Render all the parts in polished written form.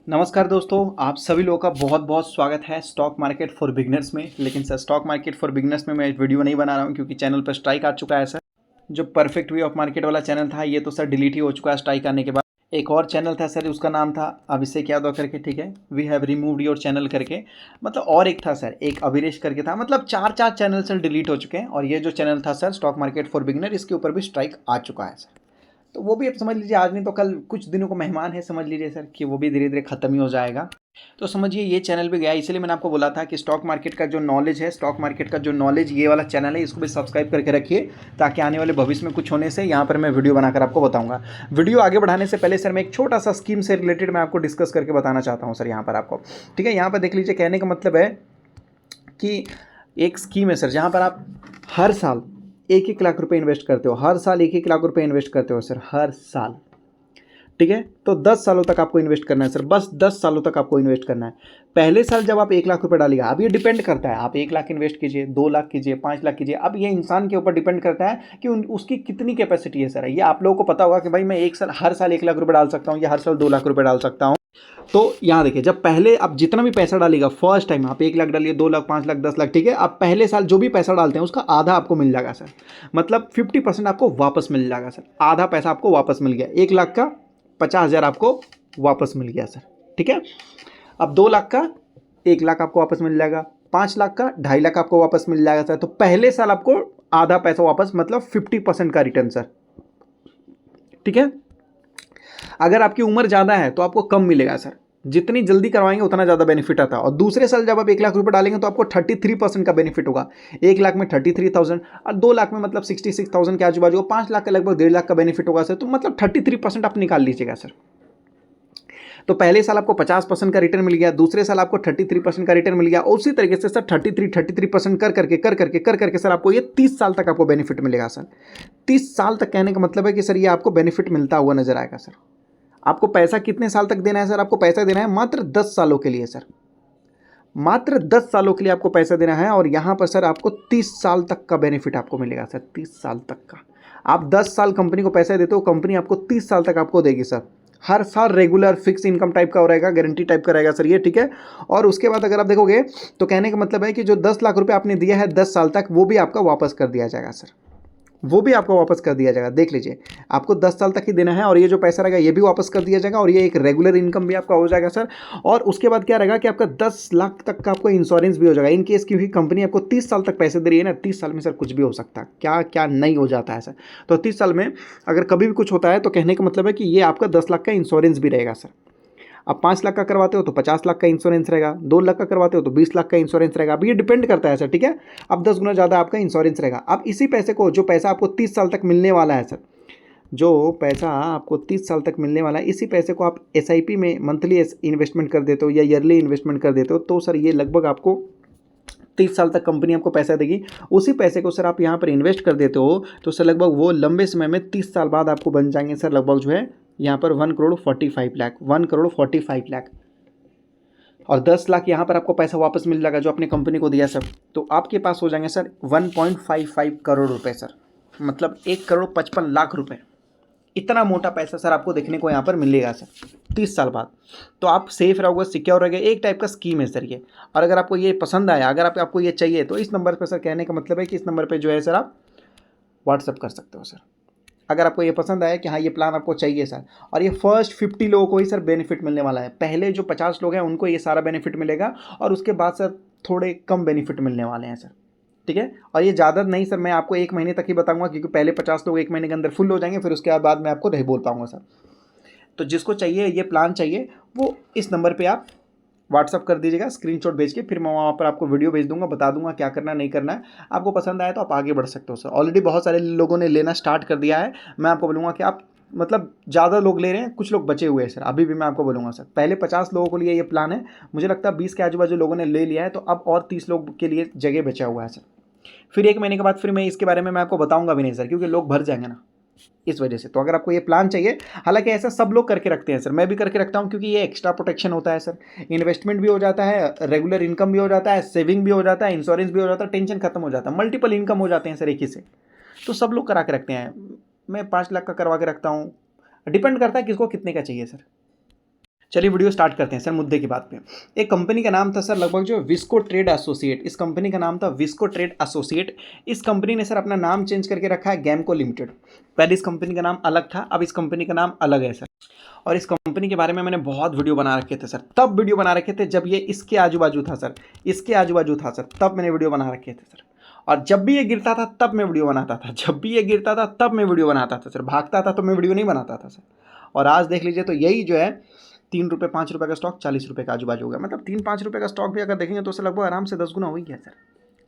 नमस्कार दोस्तों, आप सभी लोगों का बहुत बहुत स्वागत है स्टॉक मार्केट फॉर बिगनर्स में। लेकिन sir stock market for beginners में मैं वीडियो नहीं बना रहा हूँ क्योंकि चैनल पर स्ट्राइक आ चुका है सर। जो परफेक्ट वे ऑफ मार्केट वाला चैनल था ये तो सर डिलीट ही हो चुका है स्ट्राइक आने के बाद। एक और चैनल था सर, उसका नाम था अभिषेक यादव करके, ठीक है, we have removed your channel करके। मतलब और एक था सर, एक अभिरेश करके था। मतलब चार चैनल सर डिलीट हो चुके हैं और ये जो चैनल था sir stock market for beginner, इसके ऊपर भी स्ट्राइक आ चुका है सर। तो वो भी अब समझ लीजिए आज नहीं तो कल कुछ दिनों को मेहमान है, समझ लीजिए सर कि वो भी धीरे धीरे खत्म ही हो जाएगा। तो समझिए ये चैनल भी गया। इसलिए मैंने आपको बोला था कि स्टॉक मार्केट का जो नॉलेज है, स्टॉक मार्केट का जो नॉलेज ये वाला चैनल है, इसको भी सब्सक्राइब करके रखिए ताकि आने वाले भविष्य में कुछ होने से यहाँ पर मैं वीडियो बनाकर आपको बताऊंगा। वीडियो आगे बढ़ाने से पहले सर मैं एक छोटा सा स्कीम से रिलेटेड मैं आपको डिस्कस करके बताना चाहता हूँ सर यहाँ पर आपको, ठीक है। यहाँ पर देख लीजिए, कहने का मतलब है कि एक स्कीम है सर जहाँ पर आप हर साल 1-1 लाख रुपए इन्वेस्ट करते हो। हर साल 1-1 लाख रुपए इन्वेस्ट करते हो सर, हर साल, ठीक है। तो 10 सालों तक आपको इन्वेस्ट करना है सर, बस 10 सालों तक आपको इन्वेस्ट करना है। पहले साल जब आप 1 लाख रुपए डालिएगा, अब ये डिपेंड करता है आप 1 लाख इन्वेस्ट कीजिए, 2 लाख कीजिए, 5 लाख कीजिए। अब ये इंसान के ऊपर डिपेंड करता है कि उसकी कितनी कैपेसिटी है सर। ये आप लोगों को पता होगा कि भाई मैं एक साल हर साल 1 लाख रुपए डाल सकता हूँ या हर साल 2 लाख रुपए डाल सकता हूँ। तो यहाँ देखिए, जब पहले आप जितना भी पैसा डालिएगा, फर्स्ट टाइम आप 1 लाख डालिए, 2 लाख, 5 लाख, 10 लाख, ठीक है। आप पहले साल जो भी पैसा डालते हैं उसका आधा आपको मिल जाएगा सर। मतलब 50% आपको वापस मिल जाएगा सर। आधा पैसा आपको वापस मिल गया। 1 लाख का 50,000 आपको वापस मिल गया सर, ठीक है। अब 2 लाख का 1 लाख आपको वापस मिल जाएगा, 5 लाख का 2.5 लाख आपको वापस मिल जाएगा सर। तो पहले साल आपको आधा पैसा वापस, मतलब 50% का रिटर्न सर, ठीक है। अगर आपकी उम्र ज़्यादा है तो आपको कम मिलेगा सर। जितनी जल्दी करवाएंगे उतना ज़्यादा बेनिफिट आता है। और दूसरे साल जब आप 1 लाख रुपए डालेंगे तो आपको 33% का बेनिफिट होगा। 1 लाख में 33,000 और 2 लाख में मतलब 66,000 के आजू बाजू, 5 लाख का लगभग 1.5 लाख का बेनिफिट होगा सर। तो मतलब 33% आप निकाल लीजिएगा सर। तो पहले साल आपको 50% का रिटर्न मिल गया, दूसरे साल आपको 33% का रिटर्न मिल गया। उसी तरीके से सर 33% कर करके सर आपको ये 30 साल तक आपको बेनिफिट मिलेगा सर। 30 साल तक कहने का मतलब है कि सर ये आपको बेनिफिट मिलता हुआ नजर आएगा सर। आपको पैसा कितने साल तक देना है सर? आपको पैसा देना है मात्र 10 सालों के लिए सर। मात्र 10 सालों के लिए आपको पैसा देना है और यहाँ पर सर आपको 30 साल तक का बेनिफिट आपको मिलेगा सर। 30 साल तक का। आप 10 साल कंपनी को पैसा देते हो, कंपनी आपको 30 साल तक आपको देगी सर। हर साल रेगुलर फिक्स इनकम टाइप का हो रहेगा, गारंटी टाइप का रहेगा सर ये, ठीक है। और उसके बाद अगर आप देखोगे तो कहने का मतलब है कि जो 10 लाख रुपए आपने दिया है 10 साल तक, वो भी आपका वापस कर दिया जाएगा सर। वो भी आपको वापस कर दिया जाएगा। देख लीजिए, आपको 10 साल तक ही देना है और ये जो पैसा रहेगा ये भी वापस कर दिया जाएगा और ये एक रेगुलर इनकम भी आपका हो जाएगा सर। और उसके बाद क्या रहेगा कि आपका 10 लाख तक का आपको इंश्योरेंस भी हो जाएगा इन केस, क्योंकि कंपनी आपको 30 साल तक पैसे दे रही है ना। 30 साल में सर कुछ भी हो सकता है, क्या क्या नहीं हो जाता है सर। तो 30 साल में अगर कभी भी कुछ होता है तो कहने का मतलब है कि ये आपका 10 लाख का इंश्योरेंस भी रहेगा सर। अब 5 लाख का करवाते हो तो 50 लाख का इंश्योरेंस रहेगा, 2 लाख का करवाते हो तो 20 लाख का इंश्योरेंस रहेगा। अब ये डिपेंड करता है सर, ठीक है। अब 10 गुना ज़्यादा आपका इंश्योरेंस रहेगा। अब इसी पैसे को, जो पैसा आपको 30 साल तक मिलने वाला है सर, जो पैसा आपको 30 साल तक मिलने वाला है, इसी पैसे को आप SIP में मंथली इन्वेस्टमेंट कर देते हो या ईयरली इन्वेस्टमेंट कर देते हो, तो सर ये लगभग आपको 30 साल तक कंपनी आपको पैसा देगी। उसी पैसे को सर आप यहाँ पर इन्वेस्ट कर देते हो तो सर लगभग वो लंबे समय में 30 साल बाद आपको बन जाएंगे सर लगभग जो है यहाँ पर 1,45,00,000, 1,45,00,000। और 10 लाख यहाँ पर आपको पैसा वापस मिल जाएगा जो आपने कंपनी को दिया सर। तो आपके पास हो जाएंगे सर 1.55 करोड़ रुपए सर, मतलब 1,55,00,000 रुपए। इतना मोटा पैसा सर आपको देखने को यहाँ पर मिलेगा सर 30 साल बाद। तो आप सेफ रहोगे, सिक्योर रहोगे। एक टाइप का स्कीम है सर ये। और अगर आपको ये पसंद आया, अगर आपको ये चाहिए तो इस नंबर पर सर, कहने का मतलब है कि इस नंबर पर जो है सर आप व्हाट्सअप कर सकते हो सर। अगर आपको ये पसंद आया कि हाँ ये प्लान आपको चाहिए सर। और ये फर्स्ट 50 लोगों को ही सर बेनिफिट मिलने वाला है। पहले जो 50 लोग हैं उनको ये सारा बेनिफिट मिलेगा और उसके बाद सर थोड़े कम बेनिफिट मिलने वाले हैं सर, ठीक है। और ये ज़्यादा नहीं सर, मैं आपको 1 महीने तक ही बताऊंगा क्योंकि पहले 50 लोग 1 महीने के अंदर फुल हो जाएंगे, फिर उसके बाद मैं आपको नहीं बोल पाऊंगा सर। तो जिसको चाहिए ये प्लान चाहिए वो इस नंबर पर आप व्हाट्सअप कर दीजिएगा, स्क्रीनशॉट भेज के, फिर मैं वहाँ पर आपको वीडियो भेज दूंगा, बता दूंगा क्या करना नहीं करना है। आपको पसंद आया तो आप आगे बढ़ सकते हो सर। ऑलरेडी बहुत सारे लोगों ने लेना स्टार्ट कर दिया है। मैं आपको बोलूँगा कि आप, मतलब ज़्यादा लोग ले रहे हैं, कुछ लोग बचे हुए हैं सर। अभी भी मैं आपको बोलूँगा सर, पहले 50 लोगों के लिए ये प्लान है, मुझे लगता है 20 के आजू बाजू लोगों ने ले लिया है, तो अब और 30 लोग के लिए जगह बचा हुआ है सर। फिर 1 महीने के बाद फिर मैं इसके बारे में मैं आपको बताऊँगा भी नहीं सर, क्योंकि लोग भर जाएंगे ना, इस वजह से। तो अगर आपको ये प्लान चाहिए, हालांकि ऐसा सब लोग करके रखते हैं सर, मैं भी करके रखता हूं क्योंकि ये एक्स्ट्रा प्रोटेक्शन होता है सर। इन्वेस्टमेंट भी हो जाता है, रेगुलर इनकम भी हो जाता है, सेविंग भी हो जाता है, इंश्योरेंस भी हो जाता है, टेंशन खत्म हो जाता है, मल्टीपल इनकम हो जाते हैं सर एक ही से। तो सब लोग करा के रखते हैं। मैं 5 लाख का करवा के रखता हूँ। डिपेंड करता है किसको कितने का चाहिए सर। चलिए वीडियो स्टार्ट करते हैं सर मुद्दे की बात पे। एक कंपनी का नाम था सर लगभग जो विस्को ट्रेड एसोसिएट, इस कंपनी का नाम था विस्को ट्रेड एसोसिएट। इस कंपनी ने सर अपना नाम चेंज करके रखा है गैमको लिमिटेड। पहले इस कंपनी का नाम अलग था, अब इस कंपनी का नाम अलग है सर। और इस कंपनी के बारे में मैंने बहुत वीडियो बना रखे थे सर, तब वीडियो बना रखे थे जब ये इसके आजू बाजू था सर, इसके आजू बाजू था सर, तब मैंने वीडियो बना रखे थे सर। और जब भी ये गिरता था तब मैं वीडियो बनाता था, जब भी ये गिरता था तब मैं वीडियो बनाता था सर। भागता था तो मैं वीडियो नहीं बनाता था सर। और आज देख लीजिए तो यही जो है 3 रुपये 5 रुपये का स्टॉक 40 रुपये का आजू बाजू हो गया। मतलब 3-5 रुपये का स्टॉक भी अगर देखेंगे तो सर लगभग आराम से 10 गुना हो ही गया सर,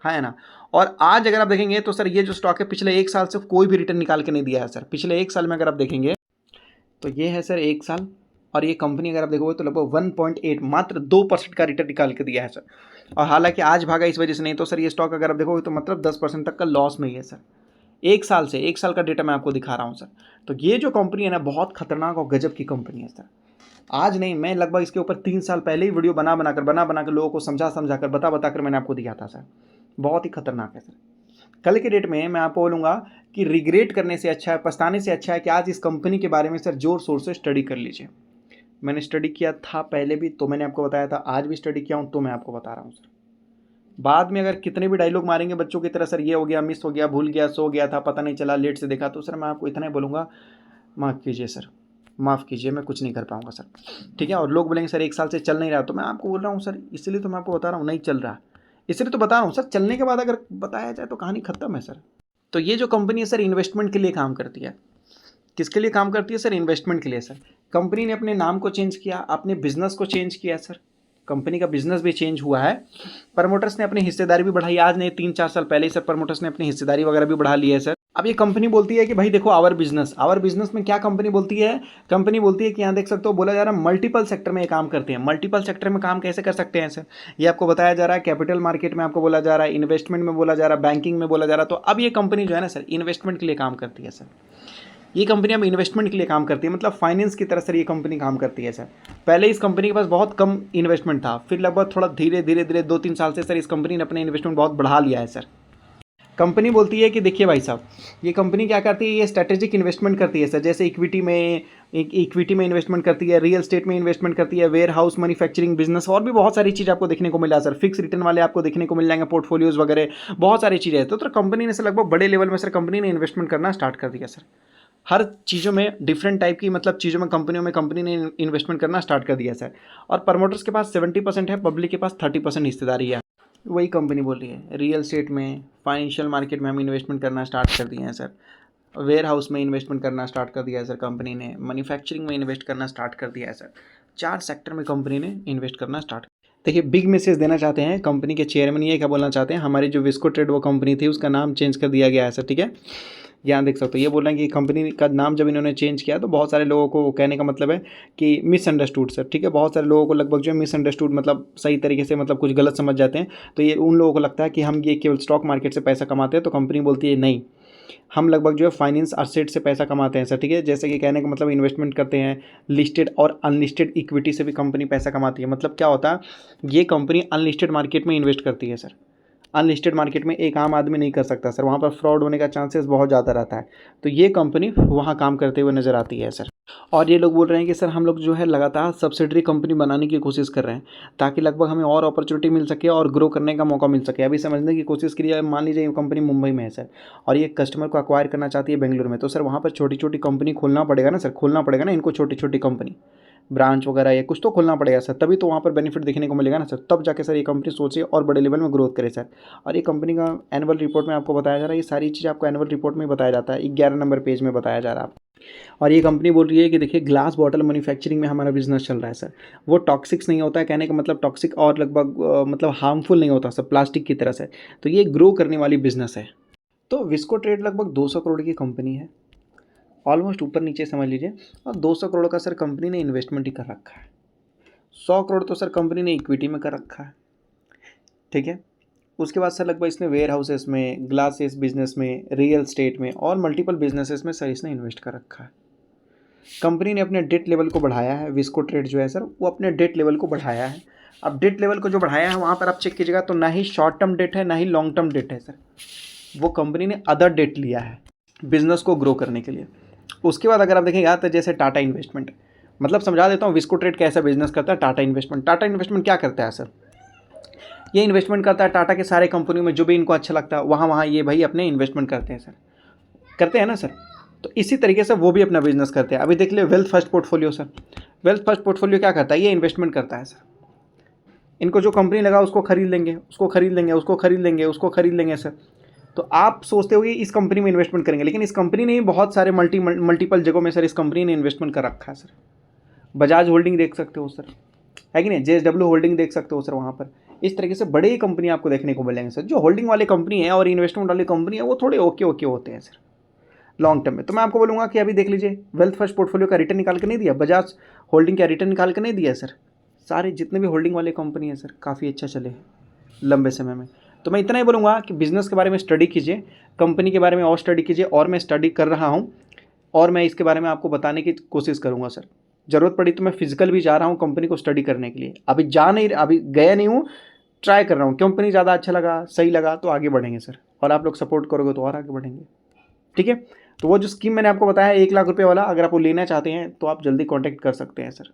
है ना। और आज अगर आप देखेंगे तो सर ये जो स्टॉक है पिछले 1 साल से कोई भी रिटर्न निकाल के नहीं दिया है सर। पिछले 1 साल में अगर आप देखेंगे तो ये है सर 1 साल, और ये कंपनी अगर आप देखोगे तो लगभग 1.8 मात्र 2% का रिटर्न निकाल के दिया है सर। और हालांकि आज भागा इस वजह से नहीं, तो सर ये स्टॉक अगर आप देखोगे तो मतलब 10% तक का लॉस में ही है सर। 1 साल से, 1 साल का डेटा मैं आपको दिखा रहा हूँ सर। तो ये जो कंपनी है ना बहुत खतरनाक और गजब की कंपनी है सर। आज नहीं, मैं लगभग इसके ऊपर 3 साल पहले ही वीडियो बना बनाकर लोगों को समझा कर बता कर मैंने आपको दिया था सर। बहुत ही खतरनाक है सर। कल के डेट में मैं आपको बोलूँगा कि रिग्रेट करने से अच्छा है, पछताने से अच्छा है कि आज इस कंपनी के बारे में सर जोर शोर से स्टडी कर लीजिए। मैंने स्टडी किया था पहले भी तो मैंने आपको बताया था, आज भी स्टडी किया हूँ तो मैं आपको बता रहा हूँ सर। बाद में अगर कितने भी डायलॉग मारेंगे बच्चों की तरह, सर ये हो गया, मिस हो गया, भूल गया, सो गया था, पता नहीं चला, लेट से देखा, तो सर मैं आपको इतना ही बोलूँगा, माफ़ कीजिए सर, माफ़ कीजिए, मैं कुछ नहीं कर पाऊँगा सर, ठीक है। और लोग बोलेंगे सर 1 साल से चल नहीं रहा, तो मैं आपको बोल रहा हूँ सर, इसलिए तो मैं आपको बता रहा हूँ नहीं चल रहा, इसलिए तो बता रहा हूँ सर। चलने के बाद अगर बताया जाए तो कहानी खत्म है सर। तो ये जो कंपनी है सर इन्वेस्टमेंट के लिए काम करती है। किसके लिए काम करती है सर? इन्वेस्टमेंट के लिए सर। कंपनी ने अपने नाम को चेंज किया, अपने बिजनेस को चेंज किया सर। कंपनी का बिजनेस भी चेंज हुआ है। प्रमोटर्स ने अपनी हिस्सेदारी भी बढ़ाई, आज नहीं 3-4 साल पहले ही सर प्रमोटर्स ने अपनी हिस्सेदारी वगैरह भी बढ़ा ली है सर। अब ये कंपनी बोलती है कि भाई देखो आवर बिजनेस में क्या कंपनी बोलती है? कंपनी बोलती है कि यहाँ देख सकते हो, बोला जा रहा है मल्टीपल सेक्टर में ये काम करते हैं। मल्टीपल सेक्टर में काम कैसे कर सकते हैं सर? ये आपको बताया जा रहा है, कैपिटल मार्केट में आपको बोला जा रहा है, इन्वेस्टमेंट में बोला जा रहा है, बैंकिंग में बोला जा रहा है। तो अब ये कंपनी जो है ना सर इन्वेस्टमेंट के लिए काम करती है सर। ये कंपनी अब इन्वेस्टमेंट के लिए काम करती है, मतलब फाइनेंस की तरह सर ये कंपनी काम करती है सर। पहले इस कंपनी के पास बहुत कम इन्वेस्टमेंट था, फिर लगभग थोड़ा धीरे धीरे 2-3 साल से सर इस कंपनी ने अपने इन्वेस्टमेंट बहुत बढ़ा लिया है सर। कंपनी बोलती है कि देखिए भाई साहब, ये कंपनी क्या करती है, ये स्ट्रेटेजिक इन्वेस्टमेंट करती है सर। जैसे इक्विटी में इन्वेस्टमेंट करती है, रियल स्टेट में इन्वेस्टमेंट करती है, वेयर हाउस, मैन्युफैक्चरिंग बिजनेस, और भी बहुत सारी चीज़ आपको देखने को मिला सर। फिक्स रिटर्न वाले आपको देखने को मिल जाएंगे, पोर्टफोलियोज वगैरह बहुत सारी चीज़ें। तो कंपनी ने सर लगभग बड़े लेवल में सर कंपनी ने इन्वेस्टमेंट करना स्टार्ट कर दिया सर। हर चीज़ों में डिफरेंट टाइप की मतलब चीज़ों में कंपनियों में कंपनी ने इन्वेस्टमेंट करना स्टार्ट कर दिया सर। और प्रमोटर्स के पास 70% है, पब्लिक के पास 30% हिस्सेदारी है। वही कंपनी बोल रही है रियल स्टेट में, फाइनेंशियल मार्केट में हम इन्वेस्टमेंट करना स्टार्ट कर दिए हैं सर। वेयर हाउस में इन्वेस्टमेंट करना स्टार्ट कर दिया है सर कंपनी ने। मैन्युफैक्चरिंग में इन्वेस्ट करना स्टार्ट कर दिया है सर। 4 सेक्टर में कंपनी ने इन्वेस्ट करना स्टार्ट। देखिए बिग मैसेज देना चाहते हैं कंपनी के चेयरमैन, ये क्या बोलना चाहते हैं, हमारी जो विस्को ट्रेड वो कंपनी थी उसका नाम चेंज कर दिया गया है सर, ठीक है। यहाँ देख सकते हो, ये बोल रहे हैं कि कंपनी का नाम जब इन्होंने चेंज किया तो बहुत सारे लोगों को कहने का मतलब है कि मिसअंडरस्टूड सर, ठीक है। बहुत सारे लोगों को लगभग जो है मिसअंडरस्टूड मतलब सही तरीके से मतलब कुछ गलत समझ जाते हैं। तो ये उन लोगों को लगता है कि हम ये केवल स्टॉक मार्केट से पैसा कमाते हैं, तो कंपनी बोलती है नहीं, हम लगभग जो है फाइनेंस असेट से पैसा कमाते हैं सर, ठीक है। जैसे कि कहने का मतलब इन्वेस्टमेंट करते हैं, लिस्टेड और अनलिस्टेड इक्विटी से भी कंपनी पैसा कमाती है। मतलब क्या होता है, ये कंपनी अनलिस्टेड मार्केट में इन्वेस्ट करती है सर। अनलिस्टेड मार्केट में एक आम आदमी नहीं कर सकता सर, वहाँ पर फ्रॉड होने का चांसेस बहुत ज़्यादा रहता है। तो ये कंपनी वहाँ काम करते हुए नज़र आती है सर। और ये लोग बोल रहे हैं कि सर हम लोग जो है लगातार सब्सिडरी कंपनी बनाने की कोशिश कर रहे हैं, ताकि लगभग हमें और अपॉर्चुनिटी मिल सके और ग्रो करने का मौका मिल सके। अभी समझने की कोशिश करिए, मान लीजिए ये कंपनी मुंबई में है सर, और ये कस्टमर को अक्वायर करना चाहती है बेंगलुरु में, तो सर वहाँ पर छोटी छोटी कंपनी खोलना पड़ेगा ना सर, खोलना पड़ेगा ना इनको, छोटी छोटी कंपनी ब्रांच वगैरह या कुछ तो खोलना पड़ेगा सर, तभी तो वहाँ पर बेनिफिट देखने को मिलेगा ना सर। तब जाके सर ये कंपनी सोचे और बड़े लेवल में ग्रोथ करे सर। और ये कंपनी का एनुअल रिपोर्ट में आपको बताया जा रहा है, ये सारी चीज़ आपको एनुअल रिपोर्ट में बताया जाता है, 11 नंबर पेज में बताया जा रहा है। और ये कंपनी बोल रही है कि देखिए ग्लास बॉटल मैन्युफैक्चरिंग में हमारा बिजनेस चल रहा है सर। वो टॉक्सिक्स नहीं होता है, कहने का मतलब टॉक्सिक और लगभग मतलब हार्मफुल नहीं होता सर, प्लास्टिक की तरह से। तो ये ग्रो करने वाली बिजनेस है। तो विस्को ट्रेड लगभग 200 करोड़ की कंपनी है, ऑलमोस्ट ऊपर नीचे समझ लीजिए। और 200 करोड़ का सर कंपनी ने इन्वेस्टमेंट ही कर रखा है। 100 करोड़ तो सर कंपनी ने इक्विटी में कर रखा है, ठीक है। उसके बाद सर लगभग इसने वेयर हाउसेस में, ग्लासेस बिजनेस में, रियल स्टेट में और मल्टीपल बिजनेसेस में सर इसने इन्वेस्ट कर रखा है। कंपनी ने अपने डेट लेवल को बढ़ाया है, विस्को ट्रेड जो है सर वो अपने डेट लेवल को बढ़ाया है। अब डेट लेवल को जो बढ़ाया है वहाँ पर आप चेक कीजिएगा तो ना ही शॉर्ट टर्म डेट है ना ही लॉन्ग टर्म डेट है सर, वो कंपनी ने अदर डेट लिया है बिजनेस को ग्रो करने के लिए। उसके बाद अगर आप देखेंगे तो जैसे टाटा इन्वेस्टमेंट, मतलब समझा देता हूँ विस्को ट्रेड कैसा बिजनेस करता है। टाटा इन्वेस्टमेंट, टाटा इन्वेस्टमेंट क्या करता है सर, ये इन्वेस्टमेंट करता है टाटा के सारे कंपनियों में जो भी इनको अच्छा लगता है वहाँ ये भाई अपने इन्वेस्टमेंट करते हैं सर, करते हैं ना सर। तो इसी तरीके से वो भी अपना बिजनेस करते हैं। अभी देख ले wealth first portfolio sir, wealth first portfolio क्या करता है, ये इन्वेस्टमेंट करता है सर। इनको जो कंपनी लगा उसको खरीद लेंगे, उसको खरीद लेंगे, उसको खरीद लेंगे, उसको खरीद लेंगे सर। तो आप सोचते हो कि इस कंपनी में इन्वेस्टमेंट करेंगे, लेकिन इस कंपनी ने बहुत सारे मल्टीपल जगहों में सर इस कंपनी ने इन्वेस्टमेंट कर रखा है सर। बजाज होल्डिंग देख सकते हो सर, है कि नहीं, JSW होल्डिंग देख सकते हो सर वहाँ पर। इस तरीके से बड़े ही कंपनी आपको देखने को मिलेंगे सर। जो होल्डिंग वाली कंपनी है और इन्वेस्टमेंट वाली कंपनी है वो थोड़े ओके होते हैं सर लॉन्ग टर्म में। तो मैं आपको बोलूँगा कि अभी देख लीजिए वेल्थ फर्स्ट पोर्टफोलियो का रिटर्न निकाल के नहीं दिया, बजाज होल्डिंग का रिटर्न निकाल के नहीं दिया सर। सारे जितने भी होल्डिंग वाले कंपनी है सर काफ़ी अच्छा चले हैं लंबे समय में। तो मैं इतना ही बोलूँगा कि बिज़नेस के बारे में स्टडी कीजिए, कंपनी के बारे में और स्टडी कीजिए, और मैं स्टडी कर रहा हूँ और मैं इसके बारे में आपको बताने की कोशिश करूँगा सर। ज़रूरत पड़ी तो मैं फिजिकल भी जा रहा हूँ कंपनी को स्टडी करने के लिए। अभी गया नहीं हूँ, ट्राई कर रहा हूँ। कंपनी ज़्यादा अच्छा लगा, सही लगा तो आगे बढ़ेंगे सर, और आप लोग सपोर्ट करोगे तो और आगे बढ़ेंगे। ठीक है, तो वो जो स्कीम मैंने आपको बताया 1 लाख रुपये वाला, अगर आप वो लेना चाहते हैं तो आप जल्दी कॉन्टैक्ट कर सकते हैं सर।